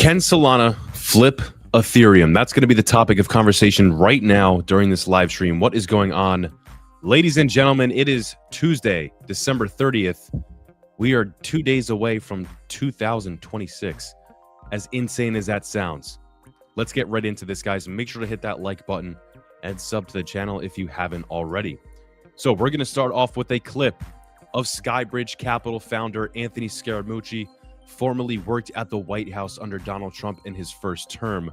Can Solana flip Ethereum? That's going to be the topic of conversation right now during this live stream. What is going on? Ladies and gentlemen, it is Tuesday, December 30th. We are 2 days away from 2026. As insane as that sounds. Let's get right into this, guys. Make sure to hit that like button and sub to the channel if you haven't already. So we're going to start off with a clip of Skybridge Capital founder Anthony Scaramucci, formerly worked at the White House under Donald Trump in his first term.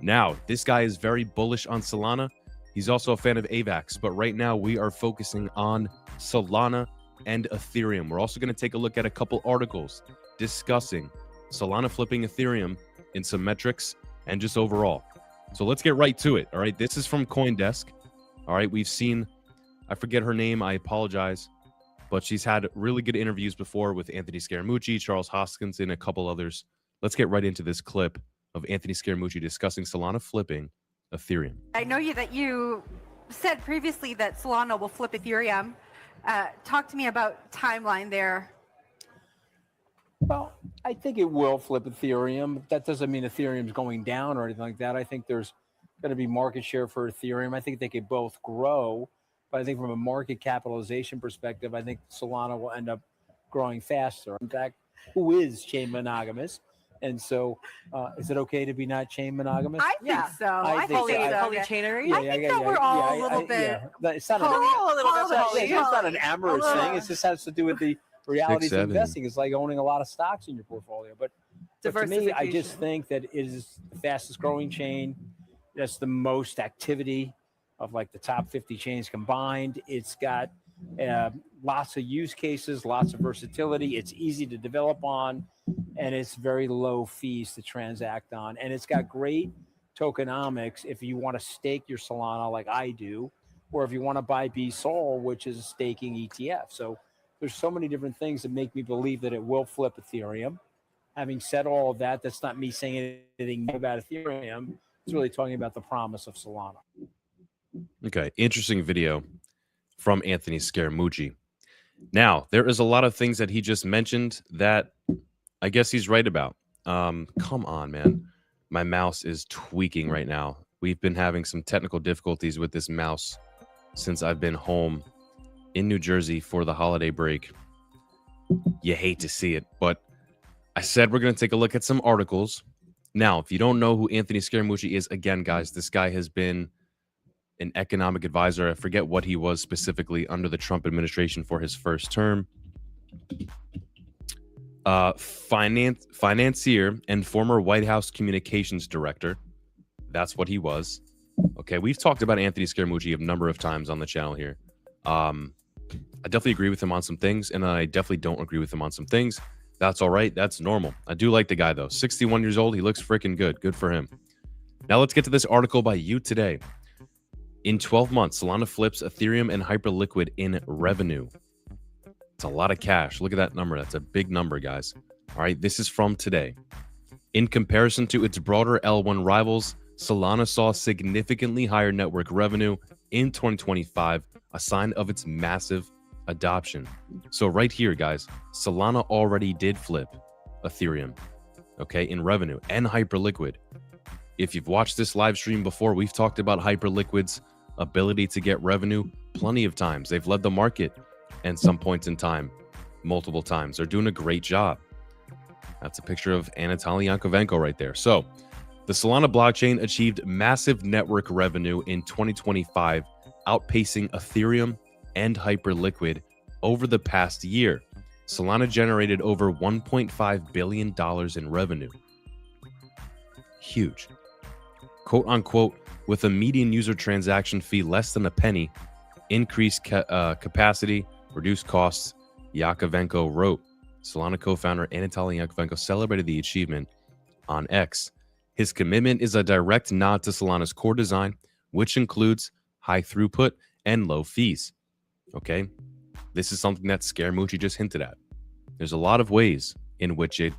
Now, this guy is very bullish on Solana. He's also a fan of AVAX, but right now we are focusing on Solana and Ethereum. We're also going to take a look at a couple articles discussing Solana flipping Ethereum in some metrics and just overall. So let's get right to it. All right, this is from CoinDesk. All right, we've seen, I forget her name, I apologize, but she's had really good interviews before with Anthony Scaramucci, Charles Hoskinson, a couple others. Let's get right into this clip of Anthony Scaramucci discussing Solana flipping Ethereum. I know that you said previously that Solana will flip Ethereum. Talk to me about timeline there. Well, I think it will flip Ethereum. That doesn't mean Ethereum's going down or anything like that. I think there's going to be market share for Ethereum. I think they could both grow, but I think from a market capitalization perspective, I think Solana will end up growing faster. In fact, who is chain monogamous? And so, is it okay to be not chain monogamous? I think so. I think Holy chainery. I think that we're all a little bit. It's not holy. it's not an amorous thing. It just has to do with the realities of investing. It's like owning a lot of stocks in your portfolio. But to me, I just think that it is the fastest growing chain. That's the most activity of like the top 50 chains combined. It's got lots of use cases, lots of versatility. It's easy to develop on, and it's very low fees to transact on. And it's got great tokenomics if you want to stake your Solana like I do, or if you want to buy BSOL, which is a staking ETF. So there's so many different things that make me believe that it will flip Ethereum. Having said all of that, that's not me saying anything about Ethereum. It's really talking about the promise of Solana. Okay, interesting video from Anthony Scaramucci. Now, there is a lot of things that he just mentioned that I guess he's right about. Come on, man. My mouse is tweaking right now. We've been having some technical difficulties with this mouse since I've been home in New Jersey for the holiday break. You hate to see it, but I said we're going to take a look at some articles. Now, if you don't know who Anthony Scaramucci is, again, guys, this guy has been an economic advisor. I forget what he was specifically under the Trump administration for his first term. Financier and former White House communications director. That's what he was. Okay, we've talked about Anthony Scaramucci a number of times on the channel here. I definitely agree with him on some things, and I definitely don't agree with him on some things. That's all right. That's normal. I do like the guy, though. 61 years old. He looks freaking good. Good for him. Now let's get to this article by You Today. In 12 months, Solana flips Ethereum and Hyperliquid in revenue. It's a lot of cash. Look at that number. That's a big number, guys. All right, this is from today. In comparison to its broader L1 rivals, Solana saw significantly higher network revenue in 2025, a sign of its massive adoption. So right here, guys, Solana already did flip Ethereum, okay, in revenue and Hyperliquid. If you've watched this live stream before, we've talked about Hyperliquid's ability to get revenue plenty of times. They've led the market at some points in time, multiple times. They're doing a great job. That's a picture of Anatoly Yankovenko right there. So the Solana blockchain achieved massive network revenue in 2025, outpacing Ethereum and Hyperliquid over the past year. Solana generated over $1.5 billion in revenue. Huge. Quote unquote, with a median user transaction fee less than a penny, increased capacity, reduced costs, Yakovenko wrote. Solana co-founder Anatoly Yankovenko celebrated the achievement on X. His commitment is a direct nod to Solana's core design, which includes high throughput and low fees. Okay, this is something that Scaramucci just hinted at. There's a lot of ways in which it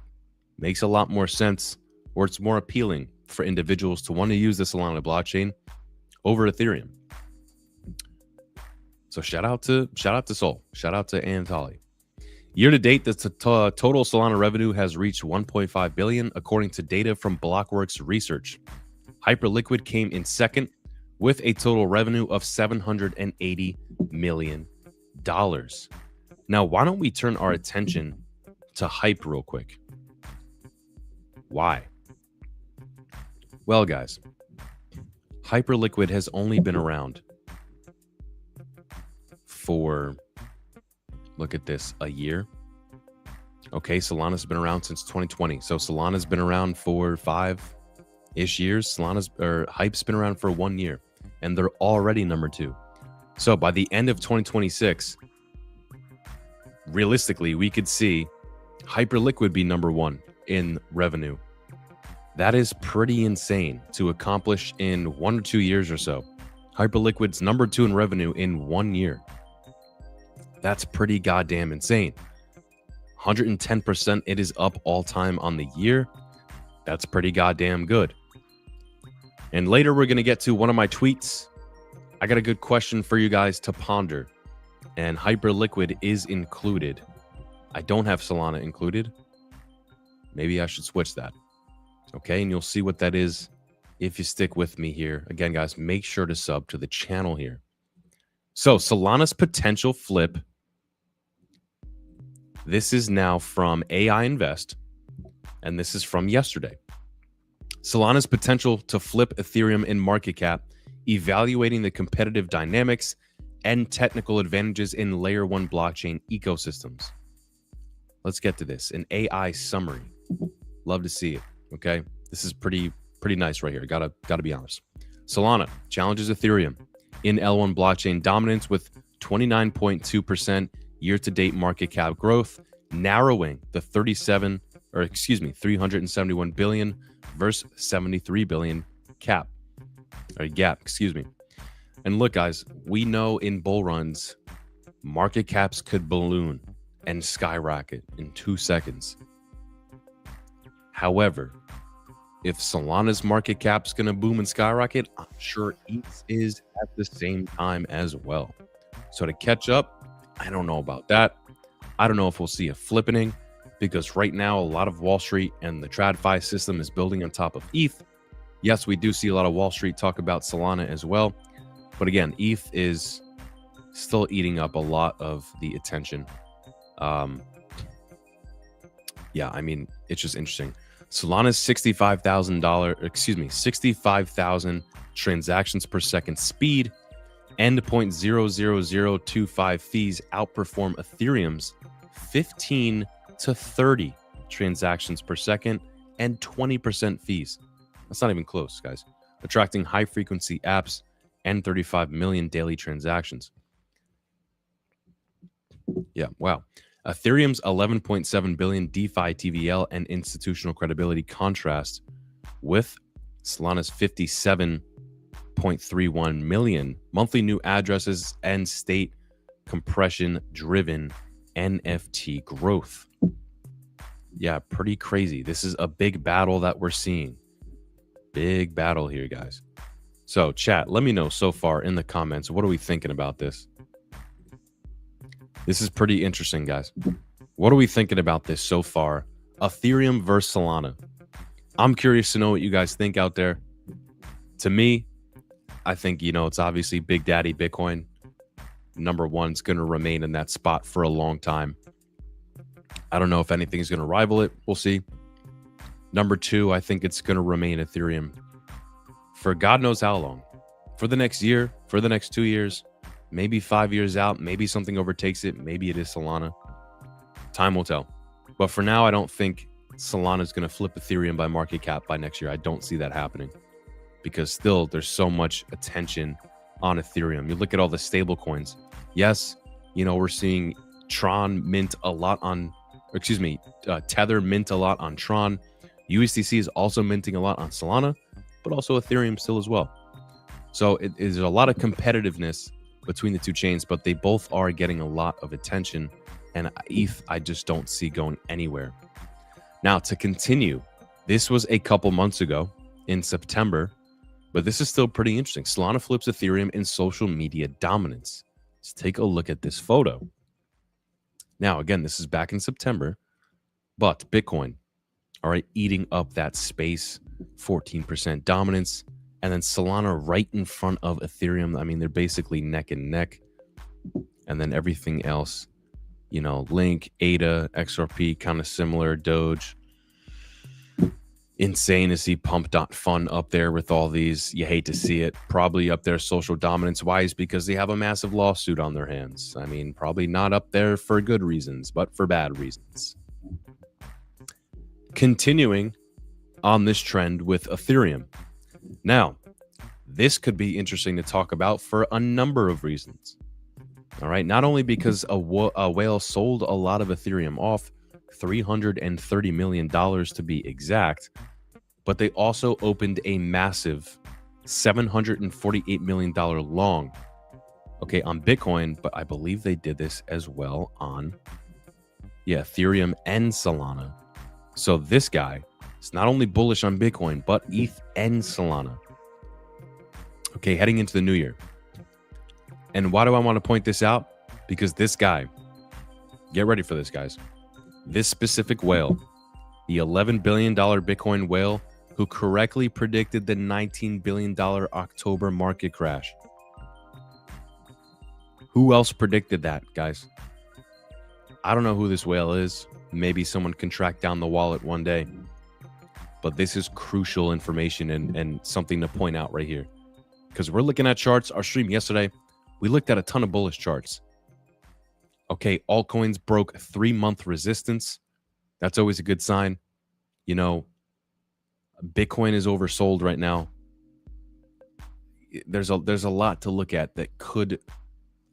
makes a lot more sense, or it's more appealing for individuals to want to use the Solana blockchain over Ethereum. So shout out to Sol. Shout out to Anatoly. Year to date, the total Solana revenue has reached 1.5 billion, according to data from Blockworks Research. Hyperliquid came in second with a total revenue of $780 million. Now, why don't we turn our attention to Hype real quick? Why? Well, guys, Hyperliquid has only been around for, look at this, a year. Okay, Solana's been around since 2020. So Solana's been around for 5-ish years. Hype's been around for 1 year, and they're already number 2. So by the end of 2026, realistically, we could see Hyperliquid be number 1 in revenue. That is pretty insane to accomplish in 1 or 2 years or so. Hyperliquid's number 2 in revenue in 1 year. That's pretty goddamn insane. 110%, it is up all time on the year. That's pretty goddamn good. And later we're going to get to one of my tweets. I got a good question for you guys to ponder. And Hyperliquid is included. I don't have Solana included. Maybe I should switch that. Okay, and you'll see what that is if you stick with me here. Again, guys, make sure to sub to the channel here. So Solana's potential flip. This is now from AI Invest, and this is from yesterday. Solana's potential to flip Ethereum in market cap, evaluating the competitive dynamics and technical advantages in layer 1 blockchain ecosystems. Let's get to this. An AI summary. Love to see it. Okay, this is pretty nice right here. Gotta be honest. Solana challenges Ethereum in L1 blockchain dominance with 29.2% year-to-date market cap growth, narrowing the 371 billion versus 73 billion gap. And look, guys, we know in bull runs, market caps could balloon and skyrocket in 2 seconds. However, if Solana's market cap's going to boom and skyrocket, I'm sure ETH is at the same time as well. So to catch up, I don't know about that. I don't know if we'll see a flippening, because right now a lot of Wall Street and the TradFi system is building on top of ETH. Yes, we do see a lot of Wall Street talk about Solana as well. But again, ETH is still eating up a lot of the attention. Yeah, I mean, it's just interesting. Solana's 65,000 transactions per second speed and 0.00025 fees outperform Ethereum's 15 to 30 transactions per second and 20% fees. That's not even close, guys. Attracting high frequency apps and 35 million daily transactions. Yeah, wow. Ethereum's 11.7 billion DeFi TVL and institutional credibility contrast with Solana's 57.31 million monthly new addresses and state compression driven NFT growth. Yeah, pretty crazy. This is a big battle that we're seeing. Big battle here, guys. So chat, let me know so far in the comments, what are we thinking about this? This is pretty interesting, guys. What are we thinking about this so far? Ethereum versus Solana. I'm curious to know what you guys think out there. To me, I think, it's obviously Big Daddy Bitcoin. Number 1 is going to remain in that spot for a long time. I don't know if anything is going to rival it. We'll see. Number 2, I think it's going to remain Ethereum for God knows how long. For the next year, for the next 2 years, maybe 5 years out, maybe something overtakes it. Maybe it is Solana. Time will tell. But for now, I don't think Solana is going to flip Ethereum by market cap by next year. I don't see that happening because still there's so much attention on Ethereum. You look at all the stable coins. Yes, we're seeing Tron mint a lot on, Tether mint a lot on Tron. USDC is also minting a lot on Solana, but also Ethereum still as well. So there's a lot of competitiveness between the two chains, but they both are getting a lot of attention. And ETH, I just don't see going anywhere. Now, to continue, this was a couple months ago in September, but this is still pretty interesting. Solana flips Ethereum in social media dominance. Let's take a look at this photo. Now, again, this is back in September, but Bitcoin, all right, eating up that space, 14% dominance, and then Solana right in front of Ethereum. I mean, they're basically neck and neck. And then everything else, you know, Link, ADA, XRP, kind of similar, Doge. Insane to see Pump.Fun up there with all these. You hate to see it. Probably up there social dominance wise because they have a massive lawsuit on their hands. I mean, probably not up there for good reasons, but for bad reasons. Continuing on this trend with Ethereum. Now, this could be interesting to talk about for a number of reasons. All right, not only because a whale sold a lot of Ethereum off, $330 million to be exact, but they also opened a massive $748 million long, okay, on Bitcoin, but I believe they did this as well on, Ethereum and Solana. So this guy is not only bullish on Bitcoin, but ETH and Solana. Okay, heading into the new year. And why do I want to point this out? Because this guy, get ready for this, guys. This specific whale, the $11 billion Bitcoin whale who correctly predicted the $19 billion October market crash. Who else predicted that, guys? I don't know who this whale is. Maybe someone can track down the wallet one day. But this is crucial information and something to point out right here. Because we're looking at charts. Our stream yesterday, we looked at a ton of bullish charts. Okay, altcoins broke 3-month resistance. That's always a good sign. You know, Bitcoin is oversold right now. There's a lot to look at that could.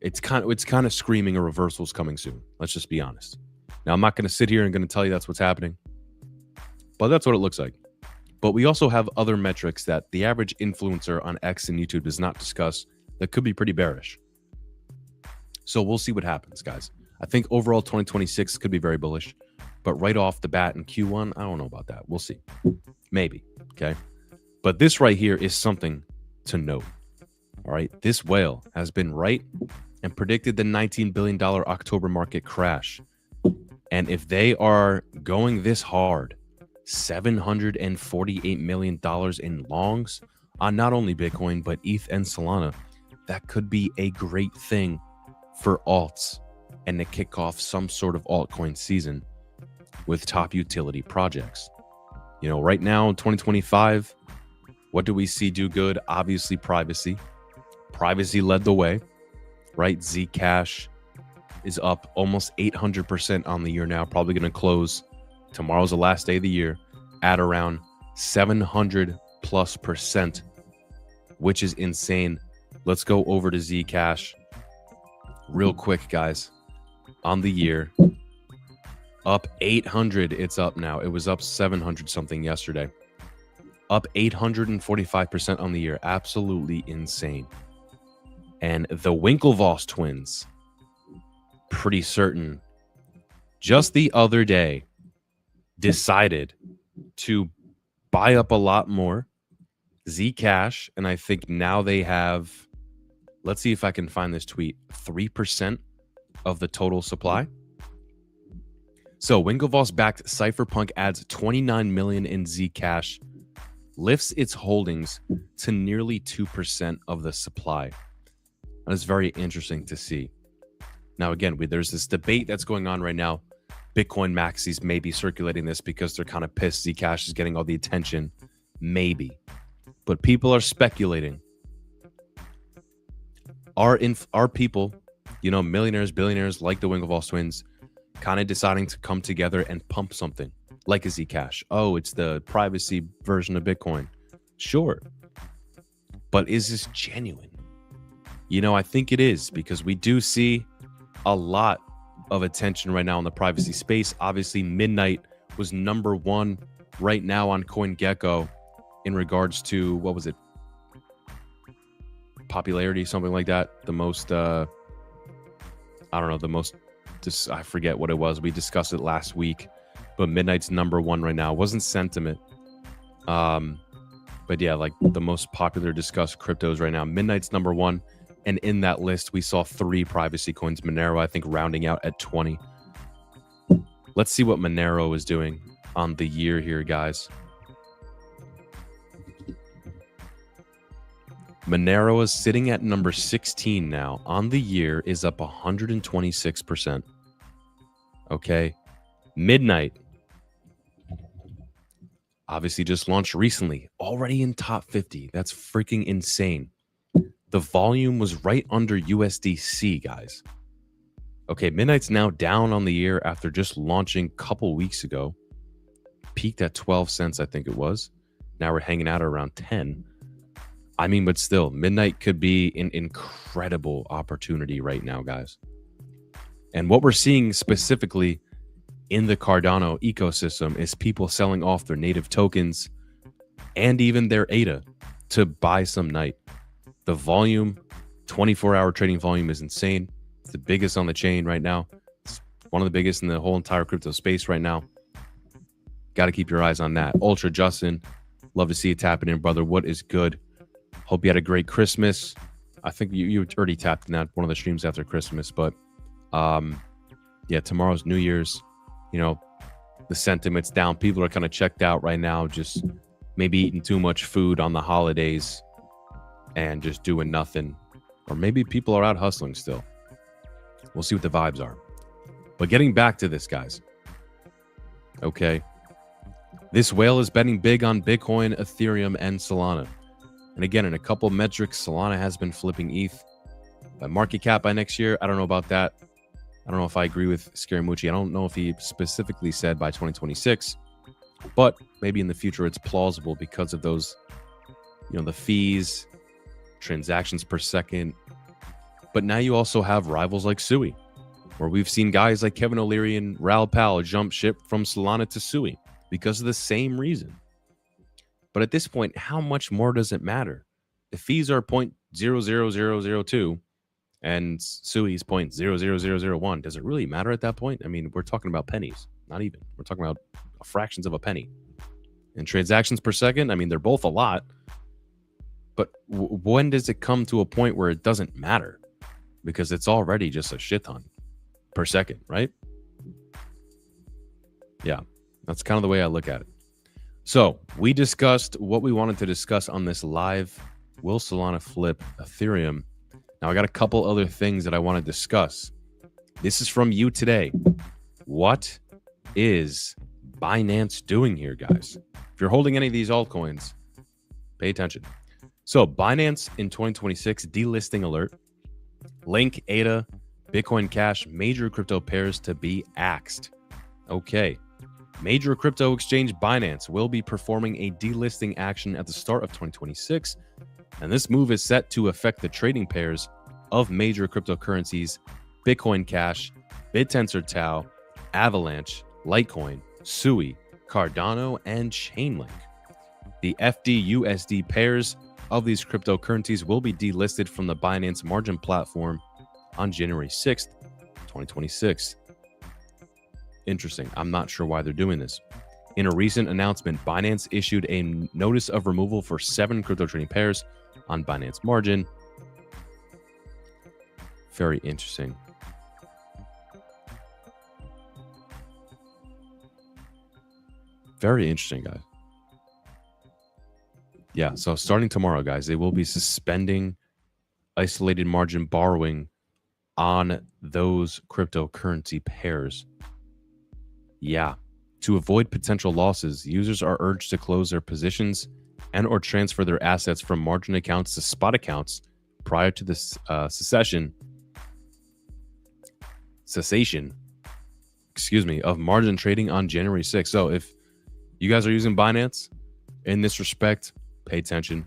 It's kind of screaming a reversal is coming soon. Let's just be honest. Now, I'm not going to sit here and going to tell you that's what's happening, but that's what it looks like. But we also have other metrics that the average influencer on X and YouTube does not discuss that could be pretty bearish. So we'll see what happens, guys. I think overall 2026 could be very bullish, but right off the bat in Q1, I don't know about that. We'll see. Maybe, okay? But this right here is something to note, all right? This whale has been right and predicted the $19 billion October market crash. And if they are going this hard, $748 million in longs on not only Bitcoin, but ETH and Solana, that could be a great thing for alts and to kick off some sort of altcoin season with top utility projects. You know, right now in 2025, what do we see do good? Obviously, privacy. Privacy led the way, right? Zcash is up almost 800% on the year now, probably going to close. Tomorrow's the last day of the year at around 700+%, which is insane. Let's go over to Zcash real quick, guys. On the year, up 800. It's up now. It was up 700 something yesterday. Up 845% on the year. Absolutely insane. And the Winklevoss twins, pretty certain, just the other day, decided to buy up a lot more Zcash, and I think now they have, let's see if I can find this tweet, 3% of the total supply. So Winklevoss-backed Cypherpunk adds 29 million in Zcash, lifts its holdings to nearly 2% of the supply. That is very interesting to see. Now, again, there's this debate that's going on right now. Bitcoin maxis may be circulating this because they're kind of pissed Zcash is getting all the attention. Maybe. But people are speculating. Are people, you know, millionaires, billionaires like the Winklevoss twins, kind of deciding to come together and pump something like a Zcash? Oh, it's the privacy version of Bitcoin. Sure. But is this genuine? You know, I think it is, because we do see a lot of attention right now in the privacy space. Obviously, Midnight was #1 right now on CoinGecko in regards to, what was it? Popularity, something like that. The most, I don't know, the most, I forget what it was. We discussed it last week, but Midnight's #1 right now. It wasn't sentiment. But yeah, like the most popular discussed cryptos right now. Midnight's #1. And in that list, we saw 3 privacy coins. Monero, I think, rounding out at 20. Let's see what Monero is doing on the year here, guys. Monero is sitting at number 16 now. On the year is up 126%. Okay. Midnight, obviously just launched recently, already in top 50. That's freaking insane. The volume was right under USDC, guys. Okay, Midnight's now down on the year after just launching a couple weeks ago. Peaked at 12 cents, I think it was. Now we're hanging out around 10. I mean, but still, Midnight could be an incredible opportunity right now, guys. And what we're seeing specifically in the Cardano ecosystem is people selling off their native tokens and even their ADA to buy some Night. The volume, 24-hour trading volume is insane. It's the biggest on the chain right now. It's one of the biggest in the whole entire crypto space right now. Got to keep your eyes on that. Ultra Justin, love to see it tapping in, brother. What is good? Hope you had a great Christmas. I think you already tapped in that one of the streams after Christmas, but yeah, tomorrow's New Year's. You know, the sentiment's down. People are kind of checked out right now, just maybe eating too much food on the holidays and just doing nothing. Or maybe people are out hustling still. We'll see what the vibes are. But getting back to this, guys. Okay. This whale is betting big on Bitcoin, Ethereum, and Solana. And again, in a couple metrics, Solana has been flipping ETH. By market cap by next year, I don't know about that. I don't know if I agree with Scaramucci. I don't know if he specifically said by 2026, but maybe in the future it's plausible because of those, you know, the fees, transactions per second. But now you also have rivals like Sui, where we've seen guys like Kevin O'Leary and Raoul Pal jump ship from Solana to Sui because of the same reason. But at this point, how much more does it matter? The fees are 0.00002 and Sui's 0.00001. Does it really matter at that point? I mean, we're talking about pennies, not even. We're talking about fractions of a penny. And transactions per second, I mean, they're both a lot. But when does it come to a point where it doesn't matter? Because it's already just a shit ton per second, right? Yeah, that's kind of the way I look at it. So we discussed what we wanted to discuss on this live. Will Solana flip Ethereum? Now I got a couple other things that I want to discuss. This is from you today. What is Binance doing here, guys? If you're holding any of these altcoins, pay attention. So Binance in 2026 delisting alert. Link, ADA, Bitcoin Cash, major crypto pairs to be axed. Okay. Major crypto exchange Binance will be performing a delisting action at the start of 2026, and this move is set to affect the trading pairs of major cryptocurrencies: Bitcoin Cash, BitTensor Tau, Avalanche, Litecoin, Sui, Cardano, and Chainlink. The FDUSD pairs of these cryptocurrencies will be delisted from the Binance margin platform on January 6th, 2026. Interesting. I'm not sure why they're doing this. In a recent announcement, Binance issued a notice of removal for 7 crypto trading pairs on Binance margin. Very interesting. Very interesting, guys. Yeah, so starting tomorrow, guys, they will be suspending isolated margin borrowing on those cryptocurrency pairs. Yeah. To avoid potential losses, users are urged to close their positions and or transfer their assets from margin accounts to spot accounts prior to the cessation of margin trading on January 6th. So if you guys are using Binance in this respect, pay attention,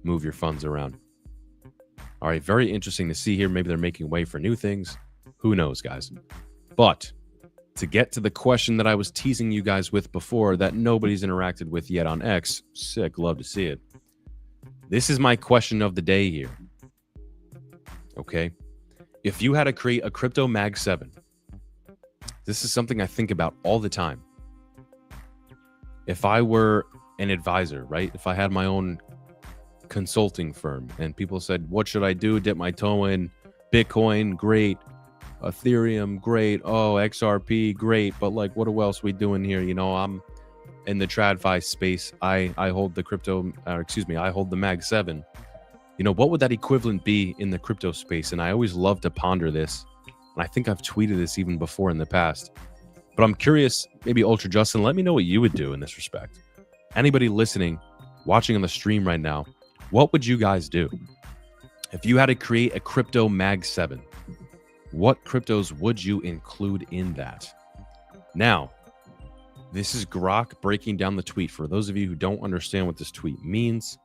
move your funds around. All right, very interesting to see here. Maybe they're making way for new things. Who knows, guys? But to get to the question that I was teasing you guys with before that nobody's interacted with yet on X, sick, love to see it. This is my question of the day here. Okay. If you had to create a crypto Mag 7, this is something I think about all the time. If I were an advisor, right? If I had my own consulting firm and people said, what should I do? Dip my toe in Bitcoin, great. Ethereum, great. Oh, XRP, great. But like, what else we doing here? You know, I'm in the TradFi space. I hold the I hold the Mag 7. You know, what would that equivalent be in the crypto space? And I always love to ponder this. And I think I've tweeted this even before in the past. But I'm curious, maybe Ultra Justin, let me know what you would do in this respect. Anybody listening, watching on the stream right now, what would you guys do? If you had to create a crypto Mag 7, what cryptos would you include in that? Now, this is Grok breaking down the tweet. For those of you who don't understand what this tweet means,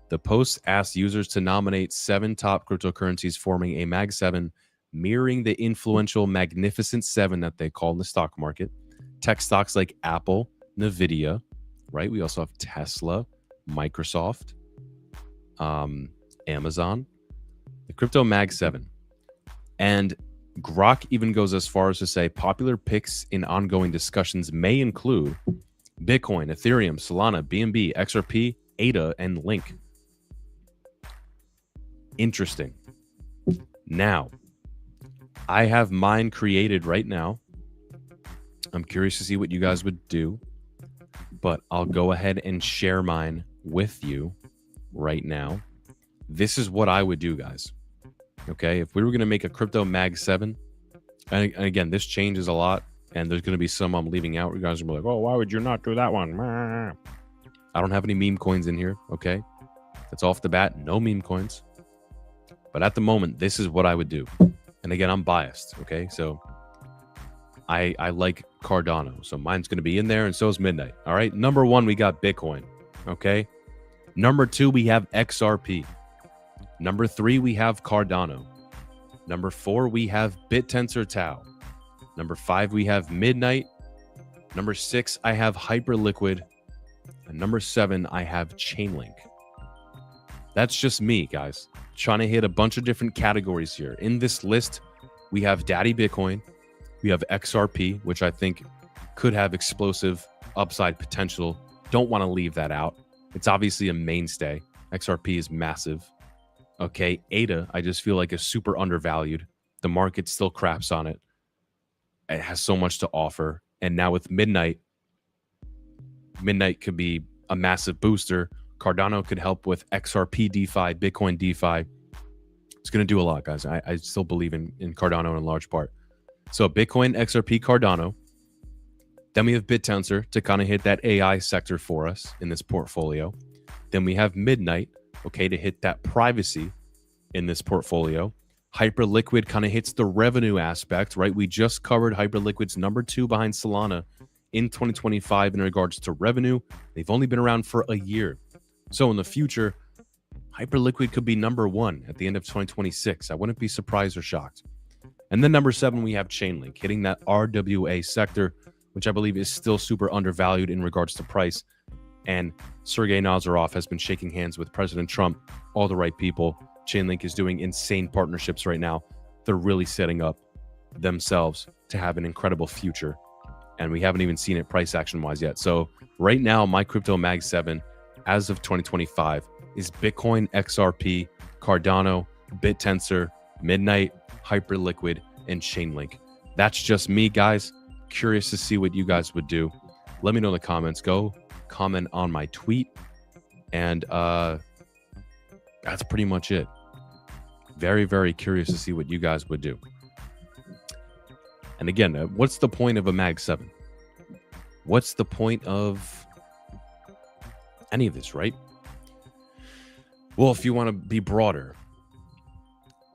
the post asked users to nominate 7 top cryptocurrencies forming a Mag 7, mirroring the influential Magnificent 7 that they call in the stock market. Tech stocks like Apple, Nvidia, right? We also have Tesla, Microsoft, Amazon, the crypto Mag 7. And Grok even goes as far as to say popular picks in ongoing discussions may include Bitcoin, Ethereum, Solana, BNB, XRP, ADA, and Link. Interesting. Now, I have mine created right now. I'm curious to see what you guys would do, but I'll go ahead and share mine with you right now. This is what I would do, guys. Okay, if we were going to make a crypto Mag 7, and again, this changes a lot, and there's going to be some I'm leaving out. You guys will be like, oh, why would you not do that one? I don't have any meme coins in here, okay? That's off the bat, no meme coins. But at the moment, this is what I would do. And again, I'm biased, okay? So I like Cardano, so mine's going to be in there, and so is Midnight. All right, number 1, we got Bitcoin, okay? Number 2, we have XRP. Number 3, we have Cardano. Number 4, we have BitTensor Tau. Number 5, we have Midnight. Number 6, I have Hyperliquid. And number 7, I have Chainlink. That's just me, guys. Trying to hit a bunch of different categories here. In this list, we have Daddy Bitcoin. We have XRP, which I think could have explosive upside potential. Don't want to leave that out. It's obviously a mainstay. XRP is massive. Okay, ADA, I just feel like is super undervalued. The market still craps on it. It has so much to offer. And now with Midnight could be a massive booster. Cardano could help with XRP DeFi, Bitcoin DeFi. It's going to do a lot, guys. I still believe in Cardano in large part. So Bitcoin, XRP, Cardano. Then we have BitTensor to kind of hit that AI sector for us in this portfolio. Then we have Midnight, okay, to hit that privacy in this portfolio. Hyperliquid kind of hits the revenue aspect, right? We just covered Hyperliquid's number 2 behind Solana in 2025 in regards to revenue. They've only been around for a year. So in the future, Hyperliquid could be number 1 at the end of 2026. I wouldn't be surprised or shocked. And then number 7, we have Chainlink hitting that RWA sector, which I believe is still super undervalued in regards to price. And Sergey Nazarov has been shaking hands with President Trump, all the right people. Chainlink is doing insane partnerships right now. They're really setting up themselves to have an incredible future. And we haven't even seen it price action wise yet. So right now, my crypto Mag 7 as of 2025 is Bitcoin, XRP, Cardano, BitTensor, Midnight, Hyperliquid, and Chainlink. That's just me, guys. Curious to see what you guys would do. Let me know in the comments. Go comment on my tweet. And that's pretty much it. Very, very curious to see what you guys would do. And again, what's the point of a Mag 7? What's the point of any of this, right? Well, if you want to be broader,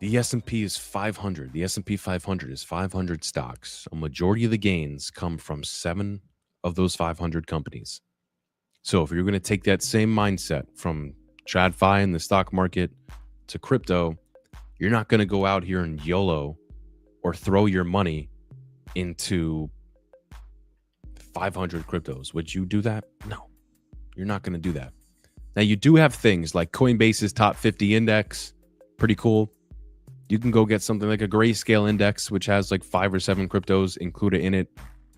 the S&P is 500. The S&P 500 is 500 stocks. A majority of the gains come from 7 of those 500 companies. So if you're going to take that same mindset from TradFi and the stock market to crypto, you're not going to go out here and YOLO or throw your money into 500 cryptos. Would you do that? No, you're not going to do that. Now, you do have things like Coinbase's top 50 index. Pretty cool. You can go get something like a Grayscale index, which has like 5 or 7 cryptos included in it.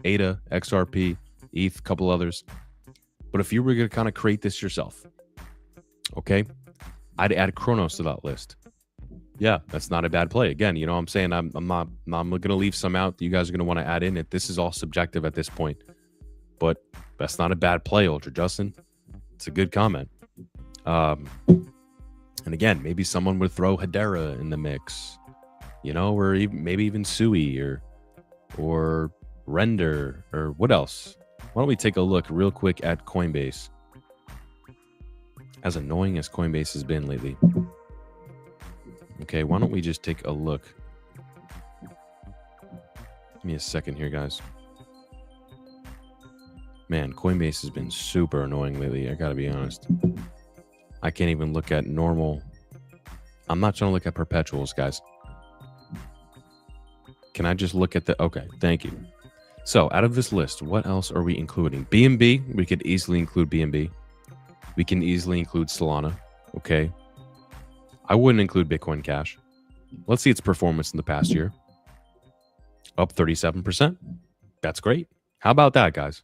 ADA, XRP, ETH, a couple others. But if you were going to kind of create this yourself, okay, I'd add Kronos to that list. Yeah, that's not a bad play. Again, you know what I'm saying? I'm going to leave some out that you guys are going to want to add in it. This is all subjective at this point. But that's not a bad play, Ultra Justin. It's a good comment. And again, maybe someone would throw Hedera in the mix, you know, or maybe even Sui or Render or what else? Why don't we take a look real quick at Coinbase? As annoying as Coinbase has been lately. Okay, why don't we just take a look? Give me a second here, guys. Man, Coinbase has been super annoying lately. I gotta be honest. I can't even look at normal. I'm not trying to look at perpetuals, guys. Can I just look at the... Okay, thank you. So, out of this list, what else are we including? BNB, we could easily include BNB. We can easily include Solana. Okay. I wouldn't include Bitcoin Cash. Let's see its performance in the past year. Up 37%. That's great. How about that, guys?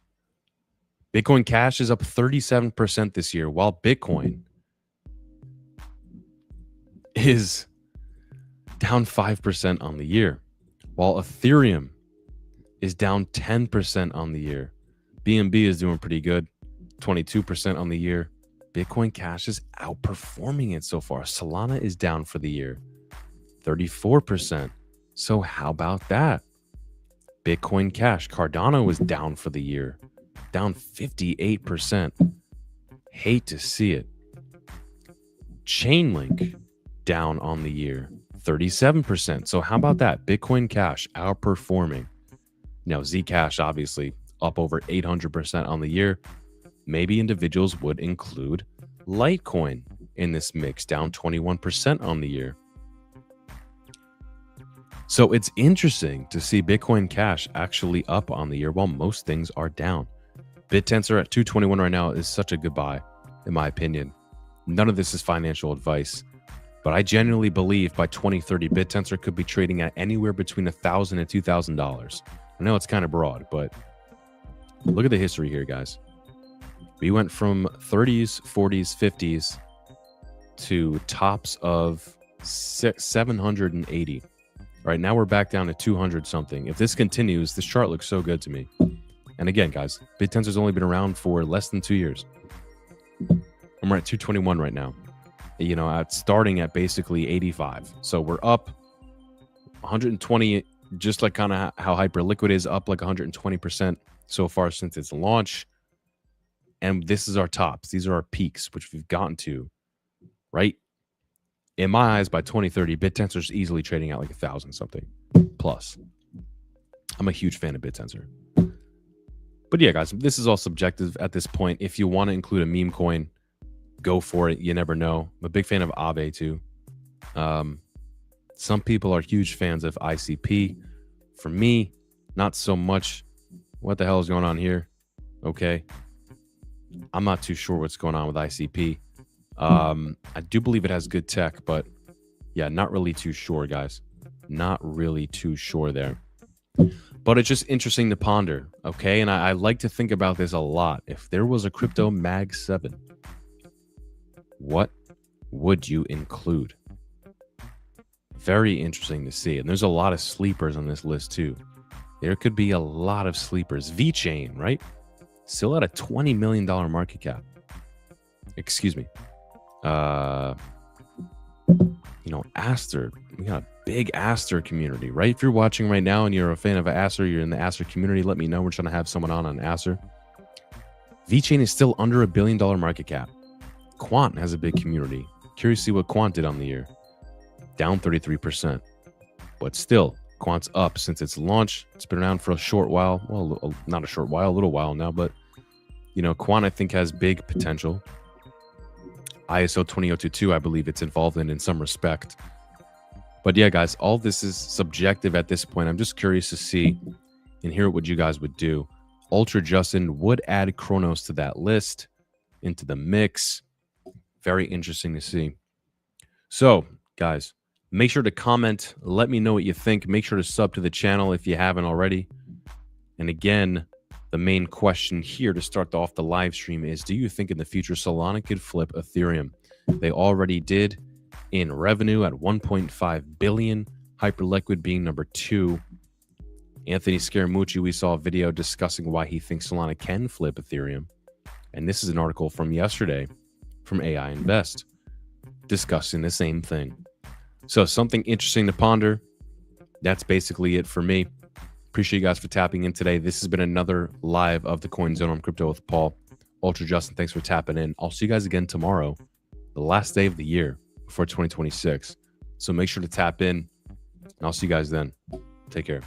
Bitcoin Cash is up 37% this year, while Bitcoin is down 5% on the year, while Ethereum is down 10% on the year. BNB is doing pretty good, 22% on the year. Bitcoin Cash is outperforming it so far. Solana is down for the year, 34%. So how about that? Bitcoin Cash, Cardano is down for the year, down 58%. Hate to see it. Chainlink down on the year, 37%. So how about that? Bitcoin Cash outperforming. Now Zcash obviously up over 800% on the year. Maybe individuals would include Litecoin in this mix, down 21% on the year. So it's interesting to see Bitcoin Cash actually up on the year while most things are down. BitTensor at 221 right now is such a good buy, in my opinion. None of this is financial advice, but I genuinely believe by 2030, BitTensor could be trading at anywhere between $1,000 and $2,000. I know it's kind of broad, but look at the history here, guys. We went from 30s, 40s, 50s to tops of 780. Right now we're back down to 200 something. If this continues, this chart looks so good to me. And again, guys, BitTensor's only been around for less than 2 years. And we're at 221 right now. You know, at starting at basically 85. So we're up 120, just like kind of how Hyperliquid is, up like 120% so far since its launch. And this is our tops. These are our peaks, which we've gotten to, right? In my eyes, by 2030, BitTensor is easily trading at like 1,000 something plus. I'm a huge fan of BitTensor. But yeah, guys, this is all subjective at this point. If you want to include a meme coin, go for it. You never know. I'm a big fan of Aave too. Some people are huge fans of ICP. For me, not so much. What the hell is going on here? Okay. I'm not too sure what's going on with ICP. I do believe it has good tech, but yeah, not really too sure, guys. Not really too sure there. But it's just interesting to ponder, okay? And I like to think about this a lot. If there was a crypto Mag 7, what would you include? Very interesting to see. And there's a lot of sleepers on this list too. There could be a lot of sleepers. VeChain, right? Still at a $20 million market cap. Excuse me. You know, Aster. We got a big Aster community, right? If you're watching right now and you're a fan of Aster, you're in the Aster community, let me know. We're trying to have someone on Aster. VeChain is still under $1 billion market cap. Quant has a big community. Curious to see what Quant did on the year. Down 33%. But still, Quant's up since its launch. It's been around for a short while. Well, not a short while, a little while now, but you know, Quant I think has big potential. ISO 20022, I believe it's involved in some respect. But yeah, guys, all this is subjective at this point. I'm just curious to see and hear what you guys would do. Ultra Justin would add Chronos to that list, into the mix. Very interesting to see. So, guys, make sure to comment. Let me know what you think. Make sure to sub to the channel if you haven't already. And again, the main question here to start off the live stream is, do you think in the future Solana could flip Ethereum? They already did. in revenue at 1.5 billion. Hyperliquid being number 2. Anthony Scaramucci, we saw a video discussing why he thinks Solana can flip Ethereum. And this is an article from yesterday from AI Invest discussing the same thing. So something interesting to ponder. That's basically it for me. Appreciate you guys for tapping in today. This has been another live of the Coin Zone on Crypto with Paul. Ultra Justin, thanks for tapping in. I'll see you guys again tomorrow, the last day of the year before 2026. So make sure to tap in, and I'll see you guys then. Take care.